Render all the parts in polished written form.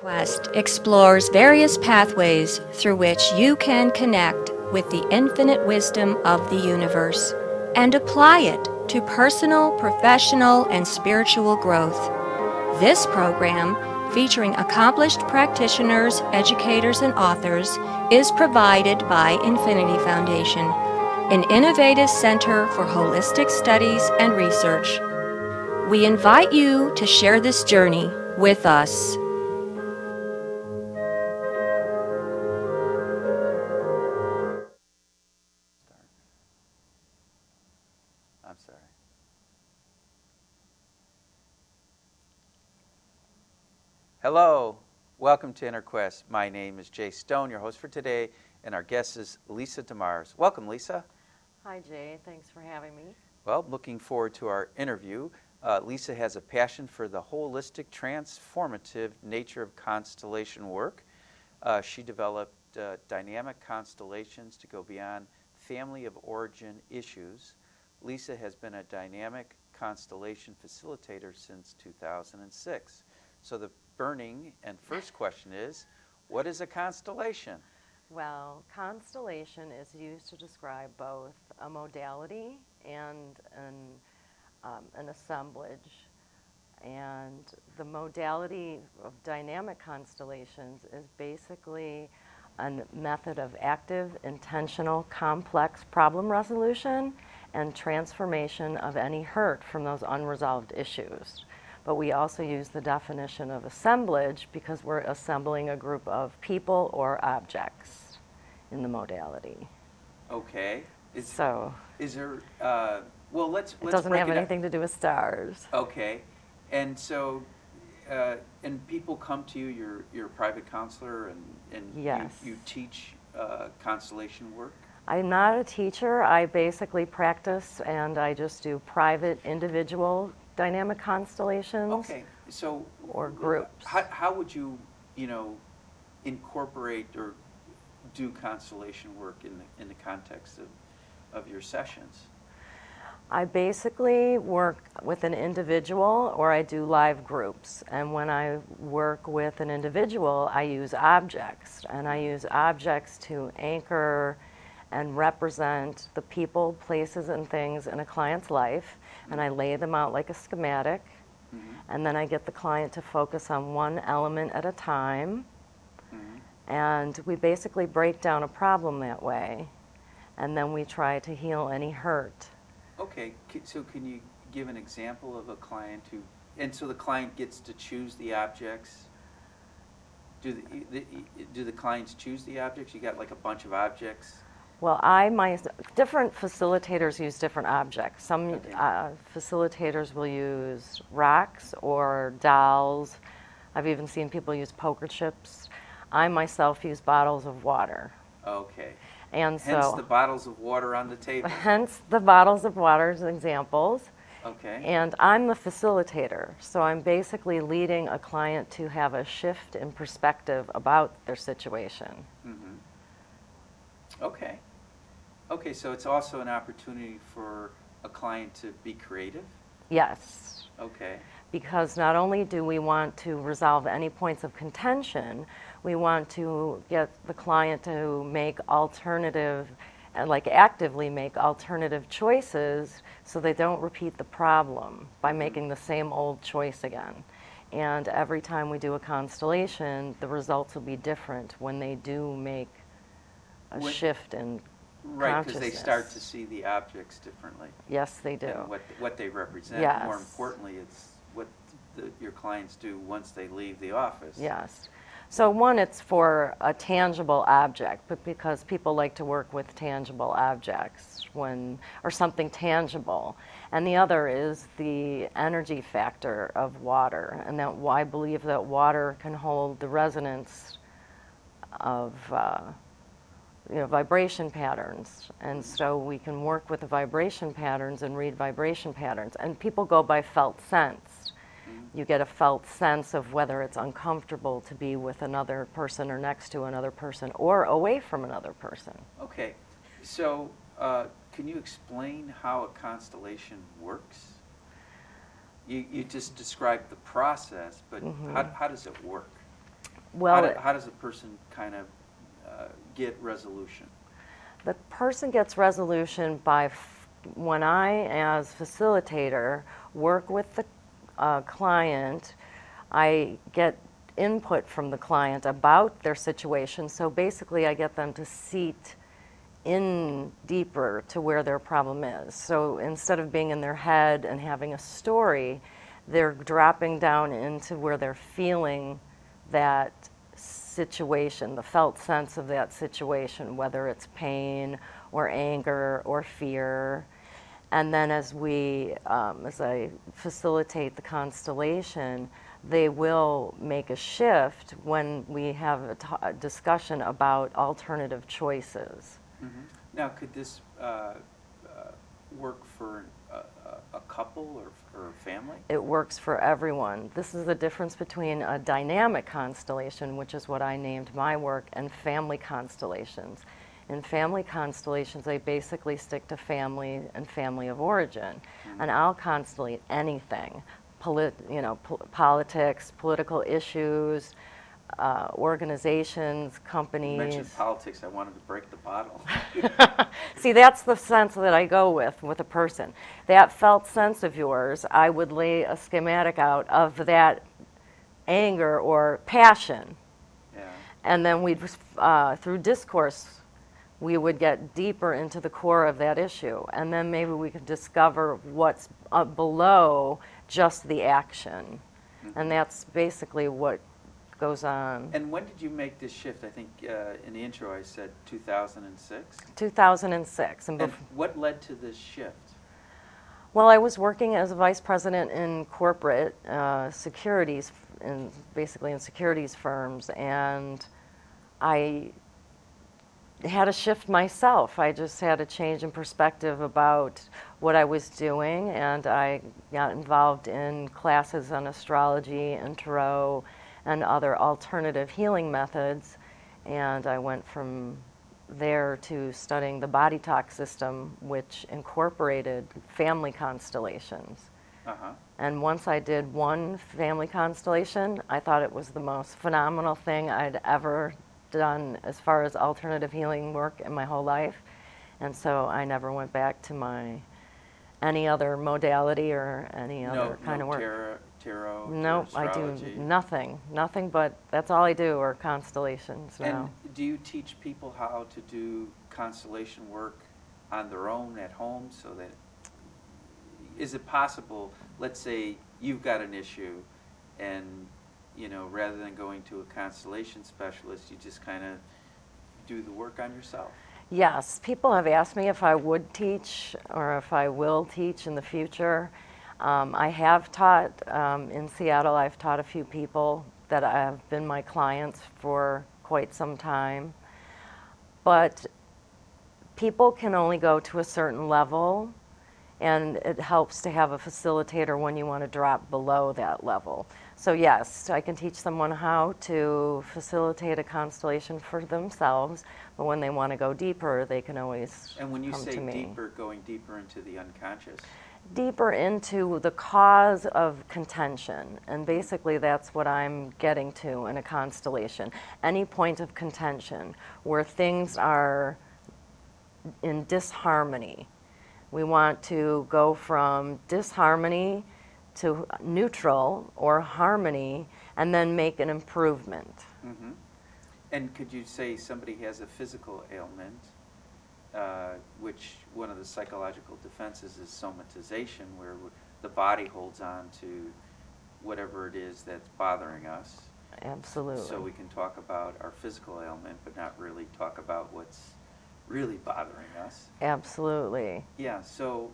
Quest explores various pathways through which you can connect with the infinite wisdom of the universe and apply it to personal, professional, and spiritual growth. This program, featuring accomplished practitioners, educators, and authors, is provided by Infinity Foundation, an innovative center for holistic studies and research. We invite you to share this journey with us. I'm sorry. Hello, welcome to Inner Quest. My name is Jay Stone, your host for today, and our guest is Lisa DeMars. Welcome, Lisa. Hi, Jay. Thanks for having me. Well, looking forward to our interview. Lisa has a passion for the holistic, transformative nature of constellation work. She developed dynamic constellations to go beyond family of origin issues. Lisa has been a dynamic constellation facilitator since 2006. So the burning and first question is, what is a constellation? Well, constellation is used to describe both a modality and an assemblage. And the modality of dynamic constellations is basically a method of active, intentional, complex problem resolution and transformation of any hurt from those unresolved issues. But we also use the definition of assemblage because we're assembling a group of people or objects in the modality. Okay. It doesn't have anything to do with stars. Okay. And so, and people come to you, you're a private counselor, and yes. you teach constellation work? I'm not a teacher. I basically practice, and I just do private, individual dynamic constellations. Okay. So, or groups. How would you, incorporate or do constellation work in the context of your sessions? I basically work with an individual or I do live groups. And when I work with an individual, I use objects. And I use objects to anchor and represent the people, places, and things in a client's life. And I lay them out like a schematic. Mm-hmm. And then I get the client to focus on one element at a time. Mm-hmm. And we basically break down a problem that way. And then we try to heal any hurt. Okay, so can you give an example of a client who, and so the client gets to choose the objects? Do the clients choose the objects? You got like a bunch of objects? Well, different facilitators use different objects. Some okay. Facilitators will use rocks or dolls. I've even seen people use poker chips. I myself use bottles of water. Okay. And hence the bottles of water on the table. Hence the bottles of water as examples. Okay. And I'm the facilitator, so I'm basically leading a client to have a shift in perspective about their situation. Mm-hmm. Okay. Okay, so it's also an opportunity for a client to be creative? Yes. Okay. Because not only do we want to resolve any points of contention, we want to get the client to make actively make alternative choices so they don't repeat the problem by making the same old choice again. And every time we do a constellation, the results will be different when they do make a shift in right, because they start to see the objects differently. Yes, they do. And what they represent. Yes. More importantly, it's what your clients do once they leave the office. Yes. So one, it's for a tangible object, but because people like to work with tangible objects or something tangible. And the other is the energy factor of water, and that I believe that water can hold the resonance of vibration patterns. And so we can work with the vibration patterns and read vibration patterns. And people go by felt sense. You get a felt sense of whether it's uncomfortable to be with another person or next to another person or away from another person. Okay, so can you explain how a constellation works? You just described the process, but how does it work? Well, how does a person kind of get resolution? the person gets resolution by when I, as facilitator, work with the client. I get input from the client about their situation. So basically, I get them to seat in deeper to where their problem is. So instead of being in their head and having a story, they're dropping down into where they're feeling that situation, the felt sense of that situation, whether it's pain or anger or fear. And then as I facilitate the constellation, they will make a shift when we have a discussion about alternative choices. Mm-hmm. Now, could this work for a couple or a family? It works for everyone. This is the difference between a dynamic constellation, which is what I named my work, and family constellations. In family constellations, they basically stick to family and family of origin. Mm-hmm. And I'll constellate anything, politics, political issues, organizations, companies. You mentioned politics. I wanted to break the bottle. See, that's the sense that I go with a person. That felt sense of yours, I would lay a schematic out of that anger or passion. Yeah. And then we'd, through discourse, we would get deeper into the core of that issue. And then maybe we could discover what's below just the action. Mm-hmm. And that's basically what goes on. And when did you make this shift? I think in the intro I said 2006? 2006. And what led to this shift? Well, I was working as a vice president in corporate securities, basically in securities firms, and I had a shift myself. I just had a change in perspective about what I was doing, and I got involved in classes on astrology and tarot and other alternative healing methods, and I went from there to studying the body talk system, which incorporated family constellations. Uh-huh. And once I did one family constellation, I thought it was the most phenomenal thing I'd ever done as far as alternative healing work in my whole life. And so I never went back to any other modality or any other kind of work. Tarot, nope, I do nothing but that's all I do are constellations now. And do you teach people how to do constellation work on their own at home? So that, is it possible, let's say you've got an issue and rather than going to a constellation specialist, you just kind of do the work on yourself? Yes, people have asked me if I would teach or if I will teach in the future. I have taught in Seattle. I've taught a few people that have been my clients for quite some time. But people can only go to a certain level, and it helps to have a facilitator when you want to drop below that level. So yes, I can teach someone how to facilitate a constellation for themselves, but when they want to go deeper, they can always come to me. And when you say deeper, going deeper into the unconscious? Deeper into the cause of contention, and basically that's what I'm getting to in a constellation. Any point of contention where things are in disharmony. We want to go from disharmony to neutral or harmony and then make an improvement. Mm-hmm. And could you say somebody has a physical ailment, which one of the psychological defenses is somatization, where the body holds on to whatever it is that's bothering us. Absolutely. So we can talk about our physical ailment, but not really talk about what's really bothering us. Absolutely. Yeah, so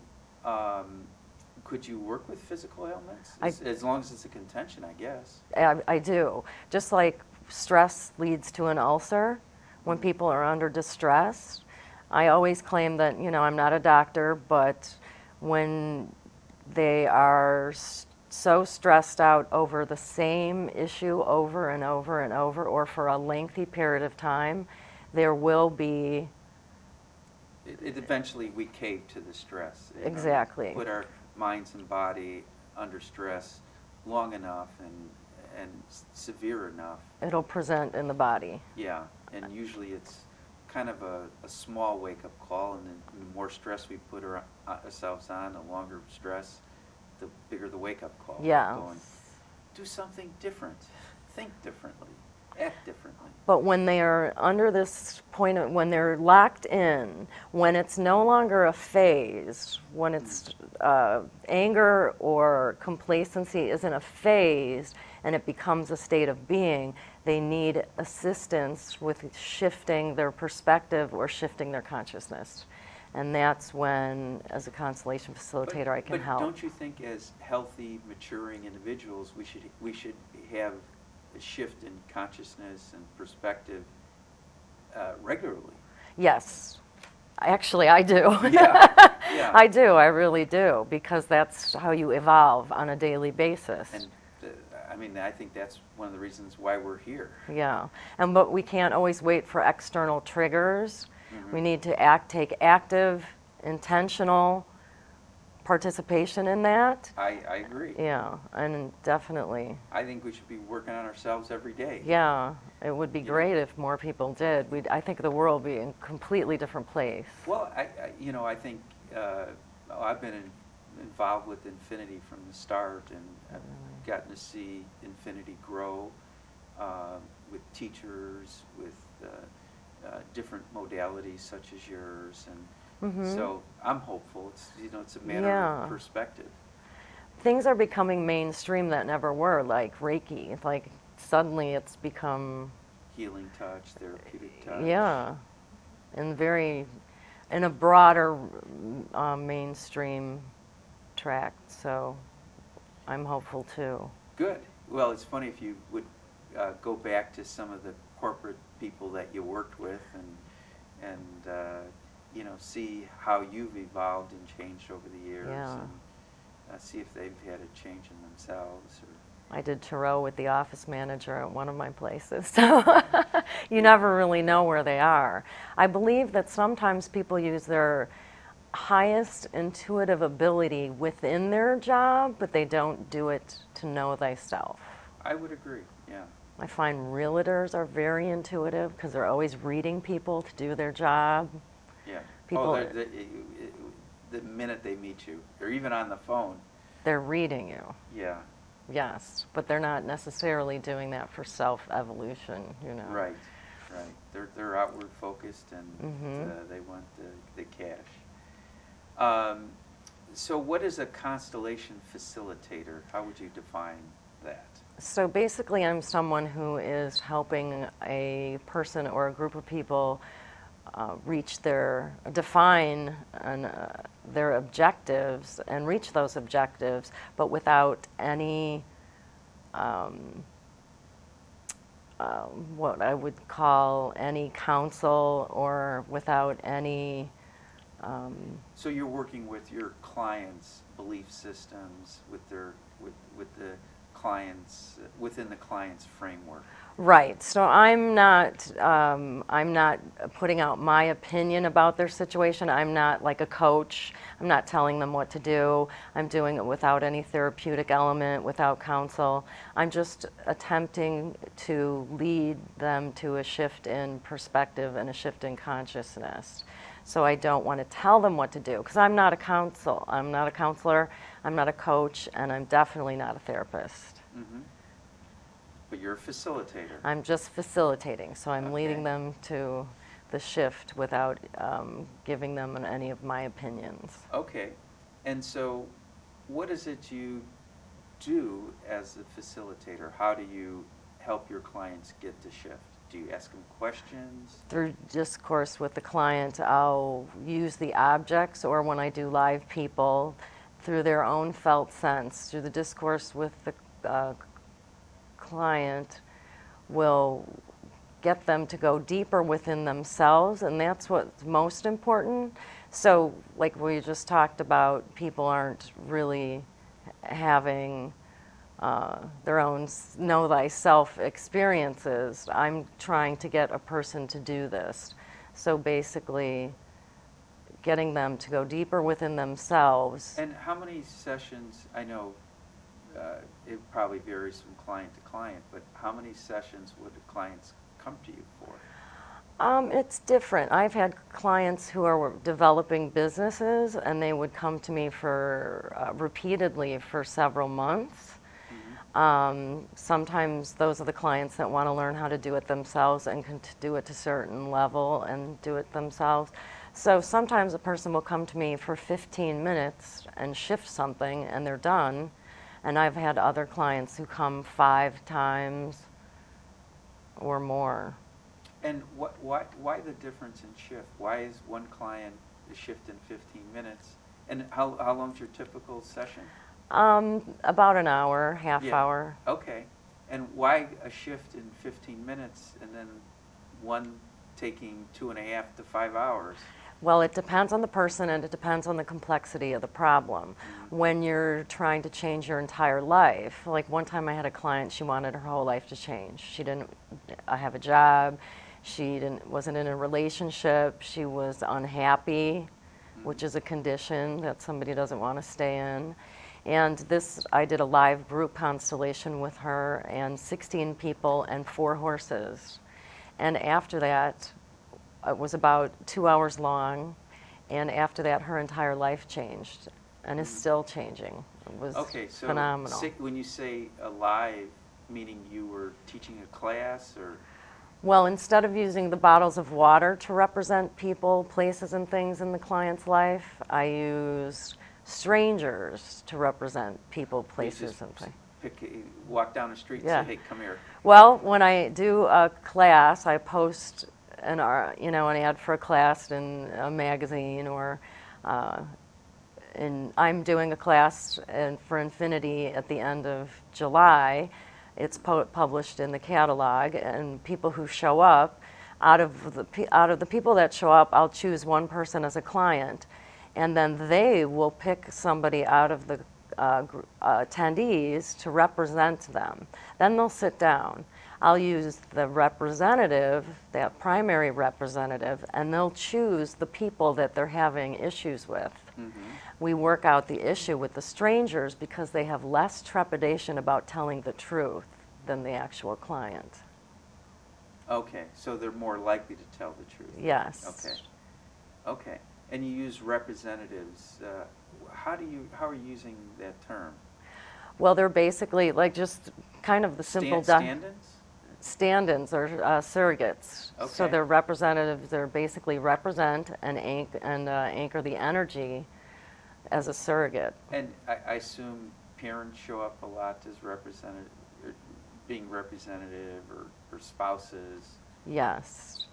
could you work with physical ailments? As long as it's a contention, I guess. I do. Just like stress leads to an ulcer, when people are under distress, I always claim that, I'm not a doctor, but when they are so stressed out over the same issue over and over and over, or for a lengthy period of time, there will be... Eventually we cave to the stress. Exactly. Put our minds and body under stress long enough, and and severe enough. It'll present in the body. Yeah, and usually it's kind of a small wake-up call, and then the more stress we put ourselves on, the longer stress, the bigger the wake-up call. Yeah. Going, do something different, think differently, act differently. But when they are under this point, when they're locked in, when it's no longer a phase, when it's anger or complacency isn't a phase and it becomes a state of being, they need assistance with shifting their perspective or shifting their consciousness. And that's when, as a Constellation facilitator, I can help. But don't you think as healthy, maturing individuals, we should have a shift in consciousness and perspective regularly? Yes. Actually, I do. Yeah. Yeah. I do. I really do. Because that's how you evolve on a daily basis. And I mean, I think that's one of the reasons why we're here. Yeah. But we can't always wait for external triggers. Mm-hmm. We need to take active, intentional participation in that. I agree. Yeah, and definitely. I think we should be working on ourselves every day. Yeah, it would be great if more people did. I think the world would be in a completely different place. Well, I think I've been involved with Infinity from the start, and I've gotten to see Infinity grow with teachers, with different modalities such as yours, and so I'm hopeful. It's a matter of perspective. Things are becoming mainstream that never were, like Reiki. Like suddenly it's become Healing touch, therapeutic touch. Yeah, in a broader mainstream track. So I'm hopeful too. Good. Well, it's funny if you would go back to some of the corporate people that you worked with, and see how you've evolved and changed over the years, and see if they've had a change in themselves. Or I did tarot with the office manager at one of my places, so you never really know where they are. I believe that sometimes people use their highest intuitive ability within their job, but they don't do it to know thyself. I would agree, yeah. I find realtors are very intuitive because they're always reading people to do their job. Yeah. People, the minute they meet you, or even on the phone. They're reading you. Yeah. Yes, but they're not necessarily doing that for self-evolution, Right, right. They're outward focused, and they want the cash. So what is a Constellation facilitator? How would you define that? So basically, I'm someone who is helping a person or a group of people define their objectives and reach those objectives, but without any what I would call any counsel, or without any So you're working with your clients' belief systems, with the clients, within the client's framework. Right. So I'm not putting out my opinion about their situation. I'm not like a coach. I'm not telling them what to do. I'm doing it without any therapeutic element, without counsel. I'm just attempting to lead them to a shift in perspective and a shift in consciousness. So I don't want to tell them what to do, because I'm not a counselor, I'm not a coach, and I'm definitely not a therapist. Mm-hmm. But you're a facilitator. I'm just facilitating, so I'm leading them to the shift without giving them any of my opinions. Okay. And so what is it you do as a facilitator? How do you help your clients get the shift? Do you ask them questions? Through discourse with the client, I'll use the objects, or when I do live people, through their own felt sense. Through the discourse with the client will get them to go deeper within themselves, and that's what's most important. So, like we just talked about, people aren't really having their own know thyself experiences. I'm trying to get a person to do this. So basically, getting them to go deeper within themselves. And how many sessions, I know it probably varies from client to client, but how many sessions would the clients come to you for? It's different. I've had clients who are developing businesses, and they would come to me for repeatedly for several months. Sometimes those are the clients that want to learn how to do it themselves and can do it to a certain level and do it themselves. So sometimes a person will come to me for 15 minutes and shift something and they're done. And I've had other clients who come 5 times or more. And why the difference in shift? Why is one client a shift in 15 minutes? And how long's your typical session? About an hour, half hour. Okay. And why a shift in 15 minutes and then one taking 2.5 to 5 hours? Well, it depends on the person and it depends on the complexity of the problem. When you're trying to change your entire life, like one time I had a client, she wanted her whole life to change. She didn't have a job, wasn't in a relationship, she was unhappy, which is a condition that somebody doesn't want to stay in. And I did a live group constellation with her and 16 people and 4 horses. And after that, it was about 2 hours long, and after that, her entire life changed, and is still changing. It was phenomenal. When you say alive, meaning you were teaching a class, or? Well, instead of using the bottles of water to represent people, places, and things in the client's life, I used strangers to represent people, places, and things. Walk down the street and say, hey, come here. Well, when I do a class, I post an ad for a class in a magazine, or I'm doing a class for Infinity at the end of July. It's published in the catalog, and people who show up, out of the people that show up, I'll choose one person as a client, and then they will pick somebody out of the attendees to represent them. Then they'll sit down. I'll use the representative, that primary representative, and they'll choose the people that they're having issues with. We work out the issue with the strangers because they have less trepidation about telling the truth than the actual client. Okay, so they're more likely to tell the truth. Yes. Okay. And you use representatives. How are you using that term? Well, they're basically like just kind of the simple stand-ins? Stand-ins or surrogates. Okay. So they're representatives. They're basically represent and anchor the energy as a surrogate. And I assume parents show up a lot as being representative, or spouses. Yes.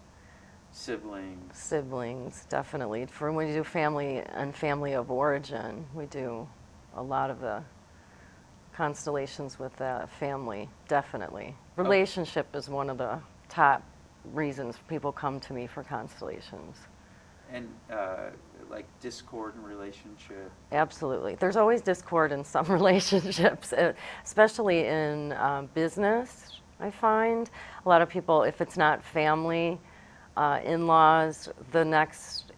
Siblings, definitely. For when we do family and family of origin, we do a lot of the constellations with family, definitely. Relationship is one of the top reasons people come to me for constellations. And like discord in relationship? Absolutely. There's always discord in some relationships, especially in business, I find. A lot of people, if it's not family, in-laws, the next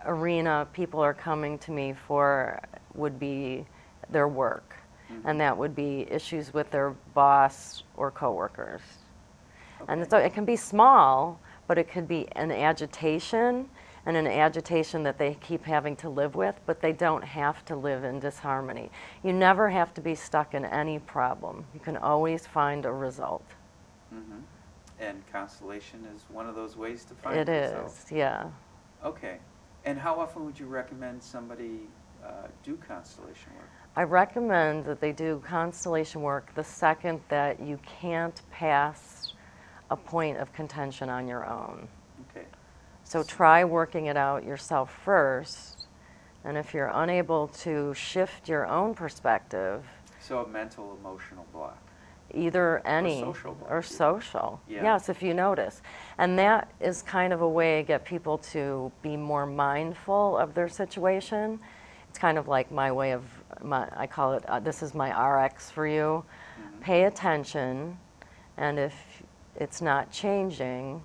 arena people are coming to me for would be their work. And that would be issues with their boss or coworkers. And so it can be small, but it could be an agitation, and an agitation that they keep having to live with, but they don't have to live in disharmony. You never have to be stuck in any problem. You can always find a result. And constellation is one of those ways to find it result. It is, yeah. Okay. And how often would you recommend somebody do constellation work? I recommend that they do constellation work the second that you can't pass a point of contention on your own. Okay. So try working it out yourself first, and if you're unable to shift your own perspective. So a mental, emotional block. Either any. Or social block. Or social. Yeah. Yes, if you notice. And that is kind of a way to get people to be more mindful of their situation. It's kind of like my way of, I call it, this is my RX for you. Pay attention, and if it's not changing,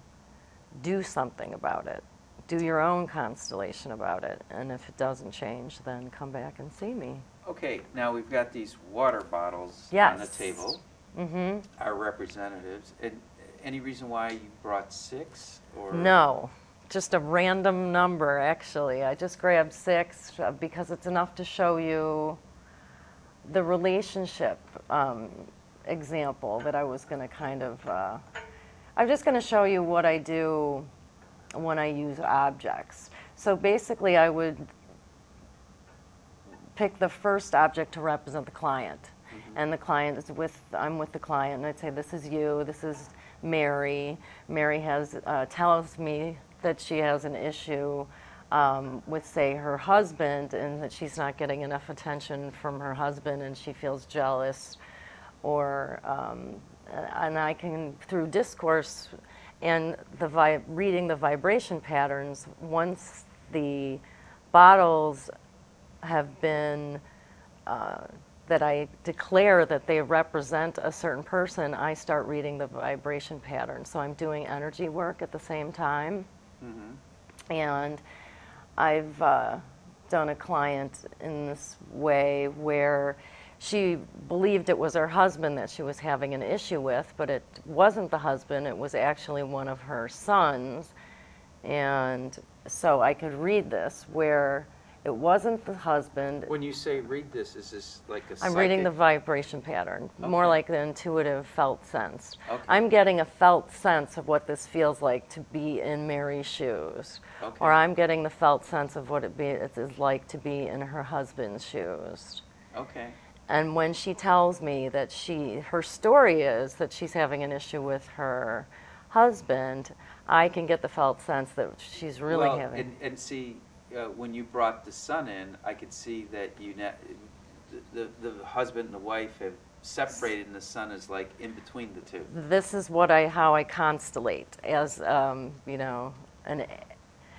do something about it. Do your own constellation about it. And if it doesn't change, then come back and see me. Okay, now we've got these water bottles on the Yes. table. Mm-hmm. Our representatives. And any reason why you brought 6? Or No, just a random number, actually. I just grabbed 6 because it's enough to show you the relationship example that I was going to kind of, I'm just going to show you what I do when I use objects. So basically I would pick the first object to represent the client. Mm-hmm. And the client is I'm with the client, and I'd say, this is you, this is Mary. Mary tells me that she has an issue with, say, her husband, and that she's not getting enough attention from her husband, and she feels jealous. Or, and I can, through discourse and reading the vibration patterns, once the bottles have been, that I declare that they represent a certain person, I start reading the vibration pattern. So I'm doing energy work at the same time. Mm-hmm. And I've done a client in this way where she believed it was her husband that she was having an issue with, but it wasn't the husband, it was actually one of her sons. And so I could read this where it wasn't the husband. When you say read this, is this like a I'm reading the vibration pattern, Okay. more like the intuitive felt sense. Okay. I'm getting a felt sense of what this feels like to be in Mary's shoes. Okay. Or I'm getting the felt sense of what it is like to be in her husband's shoes. Okay. And when she tells me that her story is that she's having an issue with her husband, I can get the felt sense that she's really having. And see, when you brought the son in, I could see that the husband and the wife have separated, and the son is like in between the two. This is how I constellate as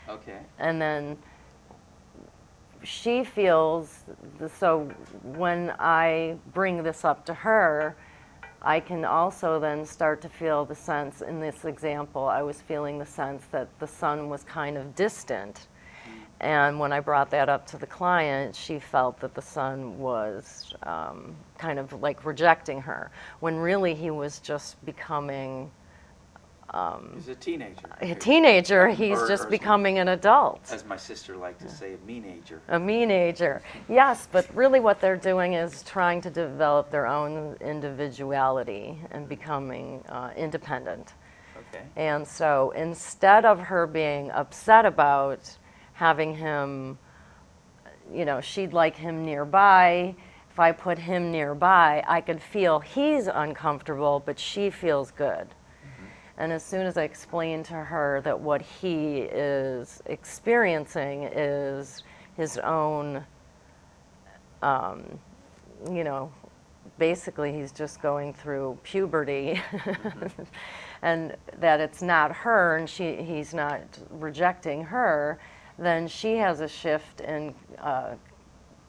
Okay. And then she feels so when I bring this up to her, I can also then start to feel the sense. In this example, I was feeling the sense that the son was kind of distant. And when I brought that up to the client, she felt that the son was kind of like rejecting her, when really he was just becoming He's a teenager. a teenager. He's Or just becoming an adult. As my sister liked to say, a meenager. A meenager. Yes, but really what they're doing is trying to develop their own individuality and becoming independent. Okay. And so instead of her being upset about having him, she'd like him nearby. If I put him nearby, I could feel he's uncomfortable, but she feels good. Mm-hmm. And as soon as I explain to her that what he is experiencing is his own, basically he's just going through puberty, mm-hmm. and that it's not her, and he's not rejecting her, then she has a shift in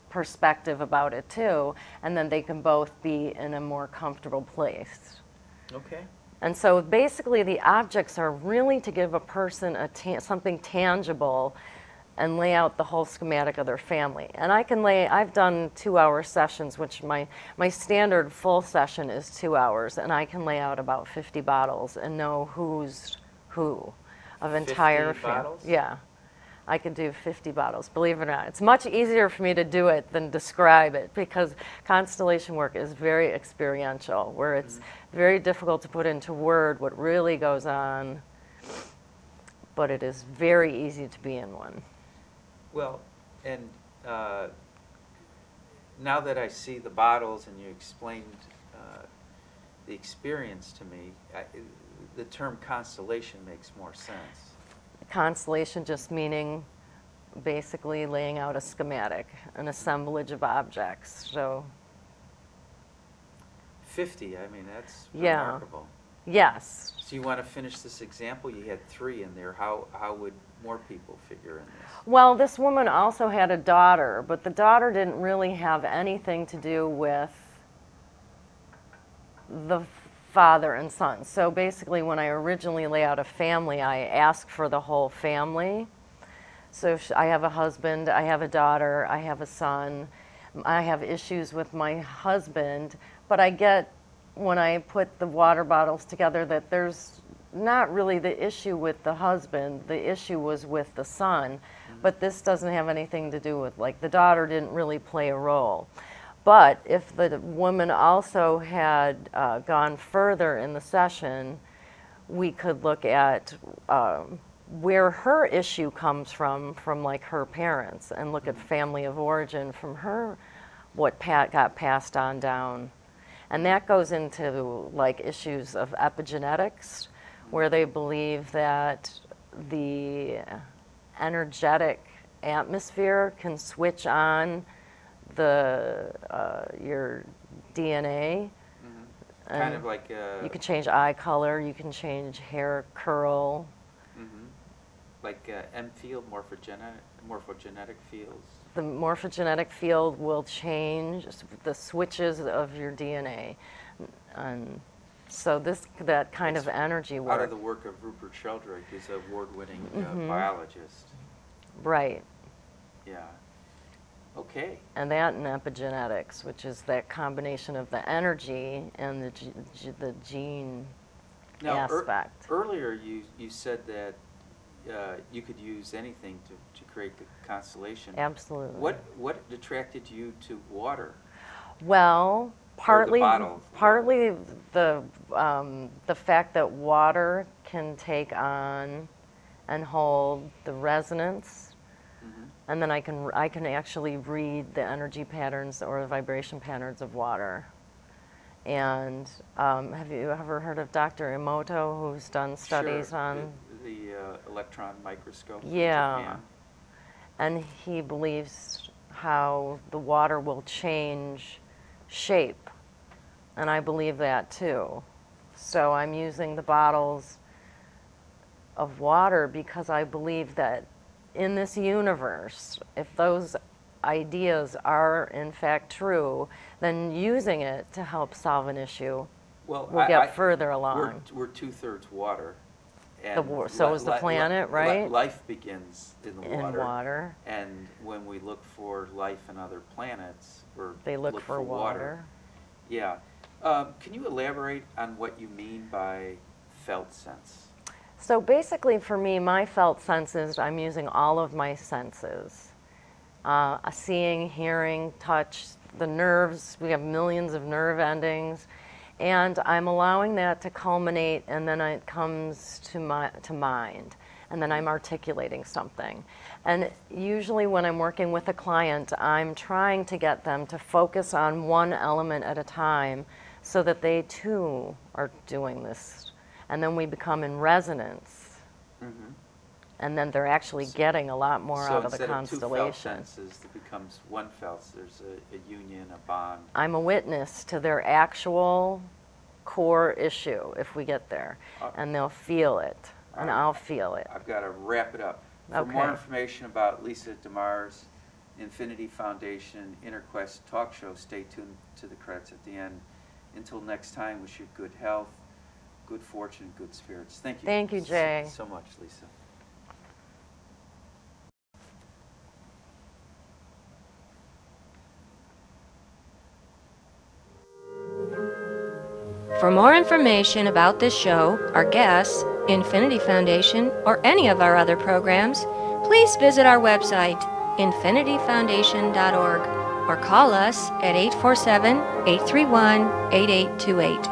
perspective about it too, and then they can both be in a more comfortable place. Okay. And so basically the objects are really to give a person something tangible and lay out the whole schematic of their family. And I've done 2-hour sessions, which my standard full session is 2 hours, and I can lay out about 50 bottles and know who's who of entire 50 bottles? Yeah. I can do 50 bottles, believe it or not. It's much easier for me to do it than describe it, because constellation work is very experiential, where it's mm-hmm. very difficult to put into word what really goes on, but it is very easy to be in one. Well, and now that I see the bottles and you explained the experience to me, the term constellation makes more sense. Constellation just meaning basically laying out a schematic, an assemblage of objects. So 50, I mean, that's yeah. remarkable. Yes. So you want to finish this example? You had 3 in there. How would more people figure in this? Well, this woman also had a daughter, but the daughter didn't really have anything to do with the father and son. So basically when I originally lay out a family, I ask for the whole family. So I have a husband, I have a daughter, I have a son. I have issues with my husband, but I get when I put the water bottles together that there's not really the issue with the husband. The issue was with the son, but this doesn't have anything to do with, like, the daughter didn't really play a role. But if the woman also had gone further in the session, we could look at where her issue comes from like her parents, and look at family of origin from her, what got passed on down. And that goes into like issues of epigenetics, where they believe that the energetic atmosphere can switch on the your DNA. Kind of like you can change eye color, you can change hair curl. Like M field, morphogenetic fields. The morphogenetic field will change the switches of your DNA. And so that kind of energy work. Out of the work of Rupert Sheldrake, who's an award-winning biologist. Right. Yeah. Okay. And that in epigenetics, which is that combination of the energy and the gene aspect. Earlier you said that you could use anything to create the constellation. Absolutely. What attracted you to water? Well, partly the fact that water can take on and hold the resonance, and then I can actually read the energy patterns or the vibration patterns of water. And have you ever heard of Dr. Emoto, who's done studies on the electron microscope? Yeah. In Japan? And he believes how the water will change shape, and I believe that too. So I'm using the bottles of water because I believe that in this universe, if those ideas are in fact true, then using it to help solve an issue will get further along. We're 2/3 water. So is the planet, right? Life begins in the water. In water. And when we look for life on other planets, they look for water. Yeah. Can you elaborate on what you mean by felt sense? So basically for me, my felt senses, I'm using all of my senses. Seeing, hearing, touch, the nerves, we have millions of nerve endings. And I'm allowing that to culminate, and then it comes to mind, and then I'm articulating something. And usually when I'm working with a client, I'm trying to get them to focus on one element at a time so that they too are doing this. And then we become in resonance. And then they're actually getting a lot more out of the constellation. So instead of two felt senses, it becomes one felt. There's a union, a bond. I'm a witness to their actual core issue if we get there. And they'll feel it, and I'll feel it. I've got to wrap it up. For more information about Lisa DeMars, Infinity Foundation, Inner Quest talk show, stay tuned to the credits at the end. Until next time, wish you good health, good fortune, good spirits. Thank you. Thank you, Jay. So much, Lisa. For more information about this show, our guests, Infinity Foundation, or any of our other programs, please visit our website, infinityfoundation.org, or call us at 847-831-8828.